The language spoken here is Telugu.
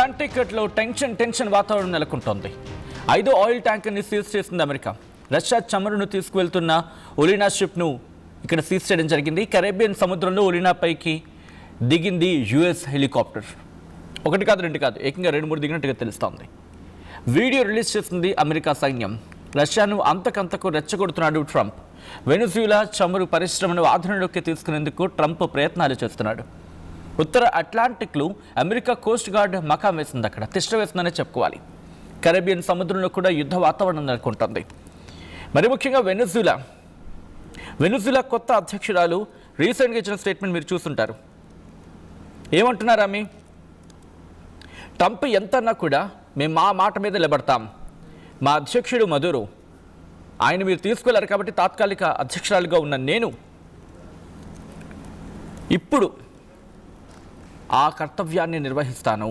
అట్లాంటిక్లో టెన్షన్ వాతావరణం నెలకొంటోంది. 5వ ఆయిల్ ట్యాంకర్ని సీజ్ చేసింది అమెరికా. రష్యా చమురును తీసుకువెళ్తున్న ఒలీనా షిప్ను ఇక్కడ సీజ్ చేయడం జరిగింది. కరేబియన్ సముద్రంలో ఒలీనాపైకి దిగింది యుఎస్ హెలికాప్టర్. ఒకటి కాదు, రెండు కాదు, ఏకంగా 2-3 దిగినట్టుగా తెలుస్తోంది. వీడియో రిలీజ్ చేసింది అమెరికా సైన్యం. రష్యాను అంతకంతకు రెచ్చగొడుతున్నాడు ట్రంప్. వెనుజులా చమురు పరిశ్రమను ఆధీనంలోకి తీసుకునేందుకు ట్రంప్ ప్రయత్నాలు చేస్తున్నాడు. ఉత్తర అట్లాంటిక్లో అమెరికా కోస్ట్ గార్డ్ మకాం వేసింది. అక్కడ తిష్ట వేసిందనే చెప్పుకోవాలి. కరేబియన్ సముద్రంలో కూడా యుద్ధ వాతావరణం నెలకొంటుంది. మరి ముఖ్యంగా వెనుజులా కొత్త అధ్యక్షురాలు రీసెంట్గా ఇచ్చిన స్టేట్మెంట్ మీరు చూస్తుంటారు. ఏమంటున్నారు ఆమె? ట్రంప్ ఎంత అన్నా కూడా మేము మా మాట మీద నిలబడతాం. మా అధ్యక్షుడు మదురో, ఆయన మీరు తీసుకెళ్లారు కాబట్టి తాత్కాలిక అధ్యక్షురాలుగా ఉన్న నేను ఇప్పుడు ఆ కర్తవ్యాన్ని నిర్వహిస్తాను.